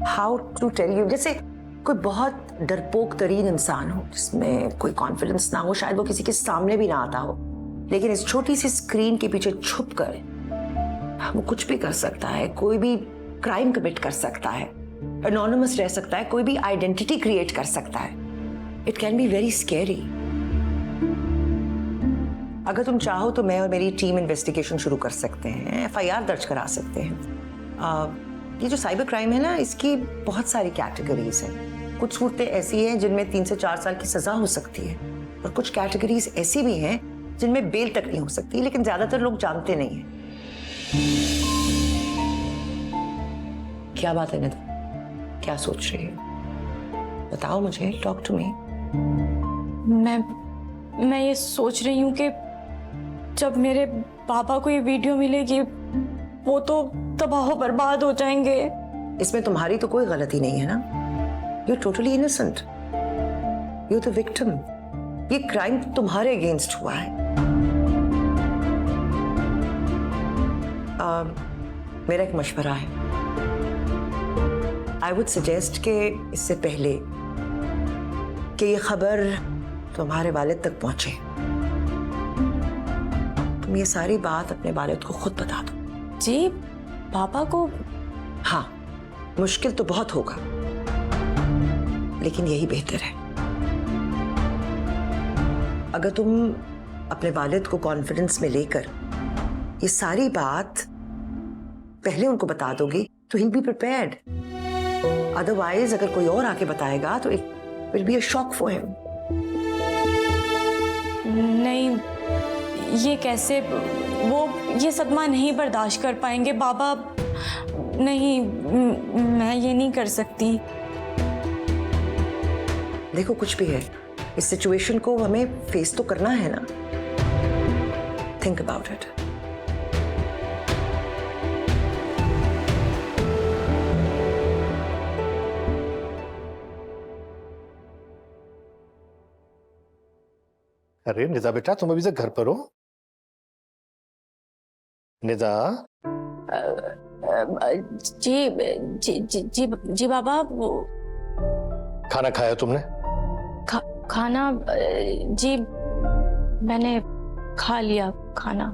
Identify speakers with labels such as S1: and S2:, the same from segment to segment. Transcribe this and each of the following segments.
S1: How to tell you, जैसे कोई बहुत डरपोक तरीन इंसान हो जिसमें कोई कॉन्फिडेंस ना हो, शायद वो किसी के सामने भी ना आता हो, लेकिन इस छोटी सी स्क्रीन के पीछे छुप कर वो कुछ भी कर सकता है, कोई भी क्राइम कमिट कर सकता है, एनोनिमस रह सकता है, कोई भी आइडेंटिटी क्रिएट कर सकता है। It can be very scary. अगर तुम चाहो तो मैं और मेरी टीम इन्वेस्टिगेशन शुरू कर सकते हैं, FIR दर्ज करा सकते हैं। ये जो साइबर क्राइम है ना, इसकी बहुत सारी कैटेगरीज हैं। कुछ सूरतें ऐसी हैं जिनमें 3 से 4 साल की सजा हो सकती है, और कुछ कैटेगरीज ऐसी भी हैं जिनमें बेल तक नहीं हो सकती, लेकिन ज्यादातर लोग जानते नहीं हैं। क्या बात है निधा, क्या सोच रही है? बताओ मुझे, टॉक टू मी।
S2: मैं ये सोच रही हूँ कि जब मेरे पापा को ये वीडियो मिलेगी वो तो तबाह बर्बाद हो जाएंगे।
S1: इसमें तुम्हारी तो कोई गलती नहीं है ना, you totally innocent, you the victim. ये क्राइम तुम्हारे अगेंस्ट हुआ है। मेरा एक मशवरा है, आई वुड सजेस्ट कि इससे पहले कि ये खबर तुम्हारे वालिद तक पहुंचे, तुम ये सारी बात अपने वालिद को खुद बता दो।
S2: जी, पापा को?
S1: हाँ, मुश्किल तो बहुत होगा, लेकिन यही बेहतर है। अगर तुम अपने वालिद को कॉन्फिडेंस में लेकर ये सारी बात पहले उनको बता दोगी तो he'll be prepared. Otherwise, अगर कोई और आके बताएगा तो it will be a shock for him.
S2: नहीं, ये कैसे, वो ये सदमा नहीं बर्दाश्त कर पाएंगे बाबा। नहीं, मैं ये नहीं कर सकती।
S1: देखो, कुछ भी है, इस सिचुएशन को हमें फेस तो करना है ना। Think about it.
S3: अरे निदा बेटा, तुम अभी तक घर पर हो? निदा?
S2: जी जी जी जी, जी बाबा। वो
S3: खाना खाया तुमने?
S2: खाना? जी, मैंने खा लिया खाना।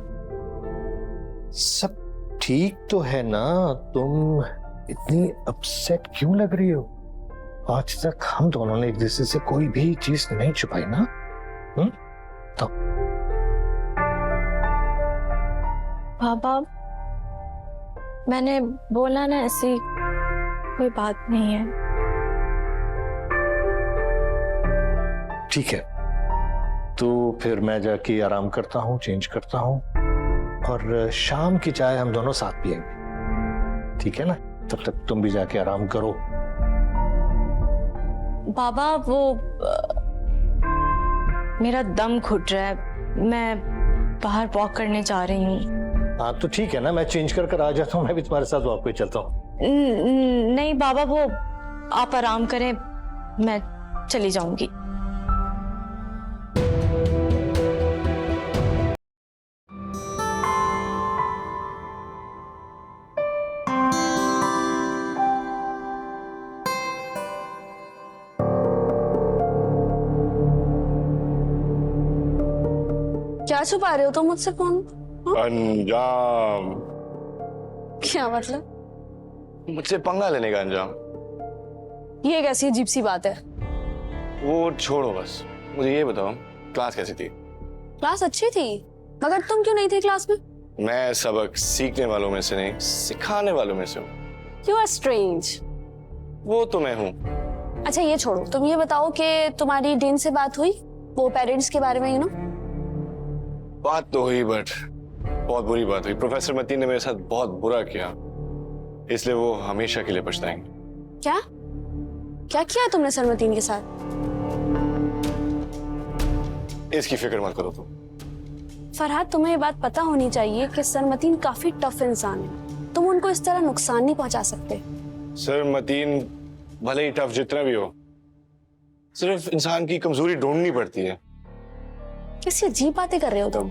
S3: सब ठीक तो है ना? तुम इतनी अपसेट क्यों लग रही हो? आज तक हम दोनों ने एक दूसरे से कोई भी चीज नहीं छुपाई ना? तो
S2: पापा, मैंने बोला ना, ऐसी कोई बात नहीं है।
S3: ठीक है, तो फिर मैं जाके आराम करता हूँ, चेंज करता हूँ, और शाम की चाय हम दोनों साथ पिएंगे, ठीक है ना? तब तक तुम भी जाके आराम करो।
S2: बाबा, वो मेरा दम घुट रहा है, मैं बाहर वॉक करने जा रही हूँ।
S3: हाँ तो ठीक है ना, मैं चेंज कर आ जाता हूँ, मैं भी तुम्हारे साथ वॉक पे चलता हूँ।
S2: नहीं बाबा, वो आप आराम करें, मैं चली जाऊंगी। क्या छुपा रहे हो तुम मुझसे फोन?
S4: अंजाम?
S2: क्या मतलब?
S4: मुझसे पंगा लेने का अंजाम?
S2: ये कैसी अजीब सी बात है?
S4: वो छोड़ो, बस मुझे ये बताओ, क्लास कैसी थी?
S2: क्लास अच्छी थी, मगर तुम क्यों नहीं थे क्लास में?
S4: मैं सबक सीखने वालों में से नहीं, सिखाने वालों में से हूँ।
S2: You are strange.
S4: वो तो मैं हूँ।
S2: अच्छा ये छोड़ो, तुम ये बताओ कि तुम्हारी डीन से बात हुई वो पेरेंट्स के बारे में, यू नो?
S4: बात तो हुई, बट बहुत बुरी बात हुई। प्रोफेसर मतीन ने मेरे साथ बहुत बुरा किया, इसलिए वो हमेशा के लिए पछताएंगे।
S2: क्या क्या किया तुमने सर मतीन के साथ?
S4: इसकी फिक्र मत करो तुम।
S2: फरहाद, तुम्हें ये बात पता होनी चाहिए कि सर मतीन काफी टफ इंसान है, तुम उनको इस तरह नुकसान नहीं पहुंचा सकते।
S4: सर मतीन भले ही टफ जितना भी हो, सिर्फ इंसान की कमजोरी ढूंढनी पड़ती है।
S2: कैसी अजीब बातें कर रहे हो तुम?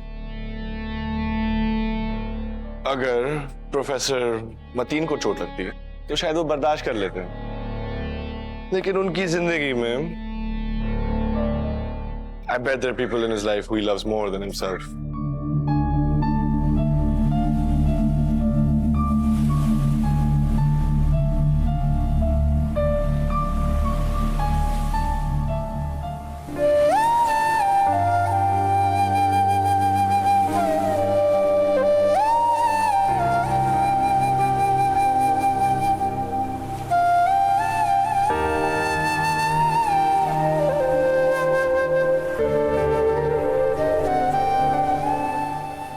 S4: अगर प्रोफेसर मतीन को चोट लगती है तो शायद वो बर्दाश्त कर लेते हैं, लेकिन उनकी जिंदगी में I bet there are people in his life who he loves more than himself.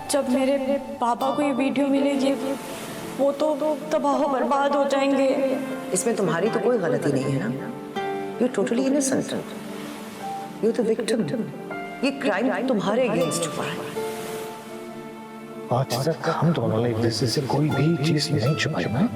S2: जब मेरे पापा को ये वीडियो मिलेगी वो तो तबाह बर्बाद हो जाएंगे।
S1: इसमें तुम्हारी तो कोई गलती नहीं है ना। You totally innocent, you the victim. ये क्राइम तुम्हारे अगेंस्ट हुआ है।
S3: आज तक हम दोनों ने एक दूसरे से कोई भी चीज नहीं छुपाई ना।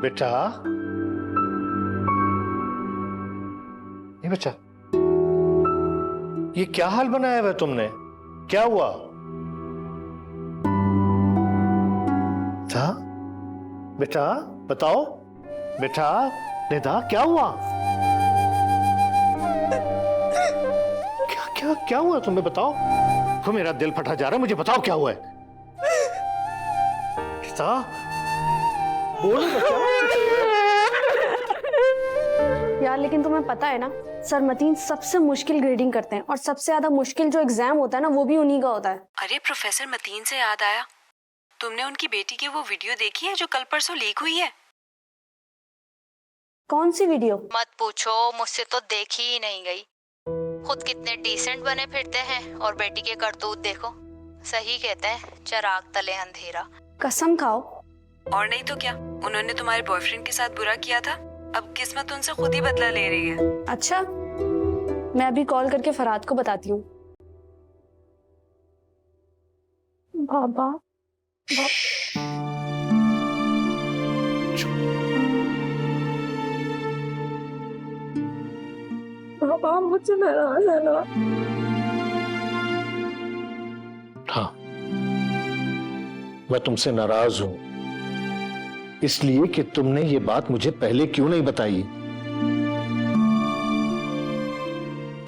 S3: बेटा, ये बच्चा, ये क्या हाल बनाया हुआ तुमने? क्या हुआ था? बेटा बताओ, बेटा निदा क्या हुआ? क्या क्या क्या हुआ तुम्हें? बताओ। तो मेरा दिल फटा जा रहा है, मुझे बताओ क्या हुआ है? निदा बोलो बच्चा।
S5: यार लेकिन तुम्हें पता है ना, सर मतीन सबसे मुश्किल ग्रेडिंग करते हैं और सबसे ज्यादा मुश्किल जो एग्जाम होता है ना वो भी उन्हीं का होता है।
S6: अरे प्रोफेसर मतीन से याद आया, तुमने उनकी बेटी की वो वीडियो देखी है जो कल परसों लीक हुई है?
S5: कौन सी वीडियो?
S7: मत पूछो, मुझसे तो देखी ही नहीं गई। खुद कितने डिसेंट बने फिरते हैं और बेटी के करतूत देखो। सही कहते हैं, चिराग तले अंधेरा।
S5: कसम खाओ।
S6: और नहीं तो क्या, उन्होंने तुम्हारे बॉयफ्रेंड के साथ बुरा किया था, अब किस्मत उनसे खुद ही बदला ले रही है।
S5: अच्छा, मैं अभी कॉल करके फरहाद को बताती हूँ। बाबा बाबा मुझसे नाराज है ना?
S3: हाँ, मैं तुमसे नाराज हूं, इसलिए कि तुमने ये बात मुझे पहले क्यों नहीं बताई।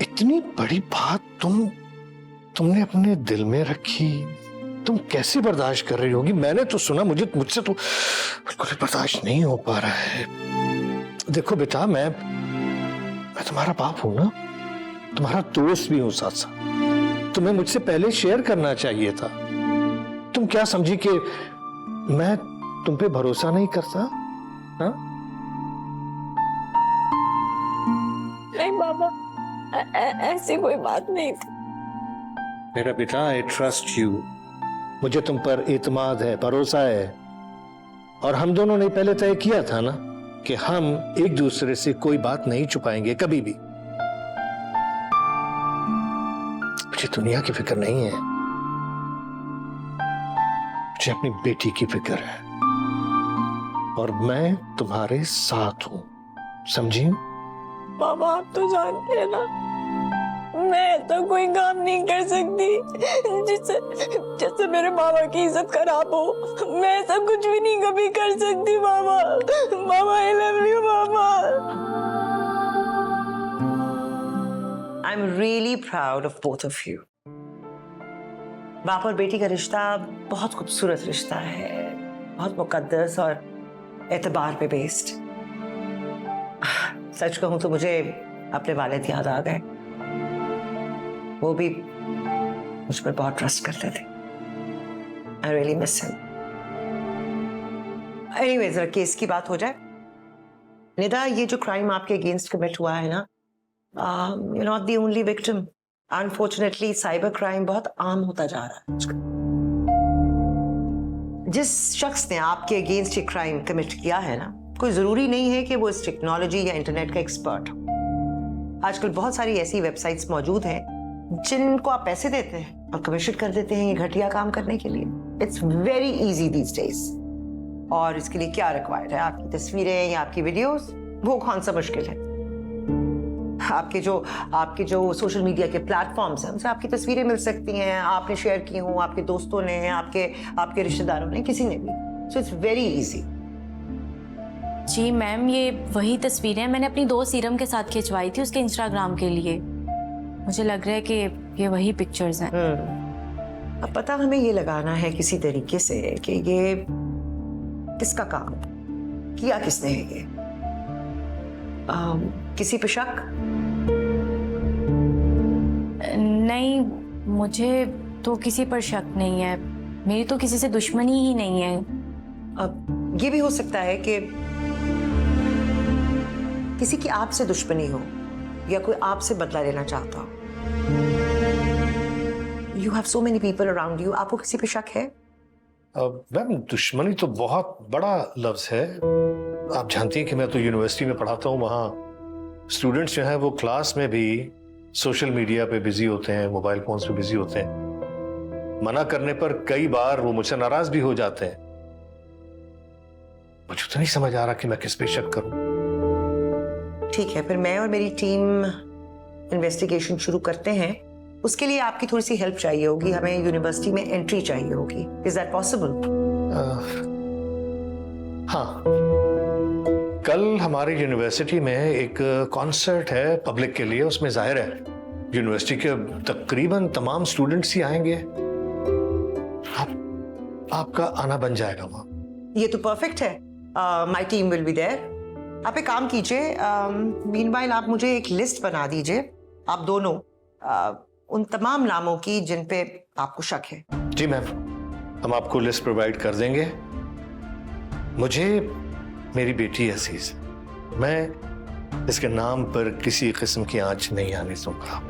S3: इतनी बड़ी बात तुमने अपने दिल में रखी, तुम कैसे बर्दाश्त कर रही होगी? मैंने तो सुना, मुझसे तो बिल्कुल बर्दाश्त नहीं हो पा रहा है। देखो बेटा, मैं तुम्हारा बाप हूं ना, तुम्हारा दोस्त भी हूं साथ साथ। तुम्हें मुझसे पहले शेयर करना चाहिए था। तुम क्या समझी कि मैं तुम पे भरोसा नहीं करता? हाँ?
S2: नहीं बाबा, ऐसी कोई बात नहीं थी।
S3: मेरा बेटा, आई ट्रस्ट यू। मुझे तुम पर एतमाद है, भरोसा है। और हम दोनों ने पहले तय किया था ना कि हम एक दूसरे से कोई बात नहीं छुपाएंगे कभी भी। मुझे दुनिया की फिक्र नहीं है, मुझे अपनी बेटी की फिक्र है और मैं तुम्हारे साथ हूं, समझी?
S2: बाबा आप तो जानते हैं ना, मैं तो कोई काम नहीं कर सकती जिससे मेरे बाबा की इज्जत खराब हो। मैं ऐसा कुछ भी नहीं कभी कर सकती बाबा। बाबा आई लव यू बाबा।
S1: I am really proud of both of you. बाप और बेटी का रिश्ता बहुत खूबसूरत रिश्ता है, बहुत मुकद्दस और एतबार पे बेस्ड। सच कहूं तो मुझे अपने वालिद याद आ गए। वो भी मुझ पर बहुत ट्रस्ट करते थे। I really miss him. Anyway, जरा केस की बात हो जाए। निदा, ये जो क्राइम आपके अगेंस्ट कमिट हुआ है ना, you not the only victim. Unfortunately cyber crime बहुत आम होता जा रहा है आजकल। जिस शख्स ने आपके अगेंस्ट ये क्राइम कमिट किया है ना, कोई जरूरी नहीं है कि वो इस टेक्नोलॉजी या इंटरनेट का एक्सपर्ट हो। आजकल बहुत सारी ऐसी वेबसाइट्स मौजूद हैं जिनको आप पैसे देते हैं और कमीशन कर देते हैं ये घटिया काम करने के लिए। It's very easy these days. और इसके लिए क्या रिक्वायर्ड है? आपकी तस्वीरें या आपकी वीडियोस, वो कौन सा मुश्किल है? आपके जो सोशल मीडिया के प्लेटफॉर्म्स हैं उनसे आपकी तस्वीरें मिल सकती हैं, आपने शेयर की हो, आपके दोस्तों ने, आपके रिश्तेदारों ने, किसी ने भी। So it's very easy.
S8: जी मैम, ये वही तस्वीरें मैंने अपनी दोस्त सीरम के साथ खिंचवाई थी उसके इंस्टाग्राम के लिए। मुझे लग रहा है कि ये वही पिक्चर्स हैं।
S1: अब पता हमें ये लगाना है किसी तरीके से कि ये किसका काम है, किया किसने है ये। किसी पे शक?
S8: नहीं, मुझे तो किसी पर शक नहीं है। मेरी तो किसी से दुश्मनी ही नहीं है।
S1: अब ये भी हो सकता है कि किसी की आपसे दुश्मनी हो या कोई आपसे बदला लेना चाहता हो। You have so many people around you, आपको किसी पे शक है?
S3: मैम, दुश्मनी तो बहुत बड़ा लफ्ज है। आप जानती हैं कि मैं तो यूनिवर्सिटी में पढ़ाता हूँ, वहाँ स्टूडेंट्स जो हैं वो क्लास में भी सोशल मीडिया पे बिजी होते हैं, मोबाइल फोन्स पे बिजी होते हैं। मना करने पर कई बार वो मुझसे नाराज भी हो जाते हैं। मुझे तो नहीं समझ आ रहा कि मैं किस पे शक करूं।
S1: ठीक है, फिर मैं और मेरी टीम इन्वेस्टिगेशन शुरू करते हैं। उसके लिए आपकी थोड़ी सी हेल्प चाहिए होगी, हमें यूनिवर्सिटी में एंट्री चाहिए होगी। Is that possible?
S3: हाँ, कल हमारी यूनिवर्सिटी में एक कॉन्सर्ट है पब्लिक के लिए। उसमें जाहिर है यूनिवर्सिटी के तकरीबन तमाम स्टूडेंट्स ही आएंगे। आपका आना बन जाएगा वहां।
S1: ये तो परफेक्ट है। My team will be there. आप एक काम कीजिए, मीनवाइल आप मुझे एक लिस्ट बना दीजिए, आप दोनों, उन तमाम नामों की जिन पे आपको शक है।
S3: जी मैम, हम आपको लिस्ट प्रोवाइड कर देंगे। मुझे मेरी बेटी अजीज, मैं इसके नाम पर किसी किस्म की आंच नहीं आने दूंगा।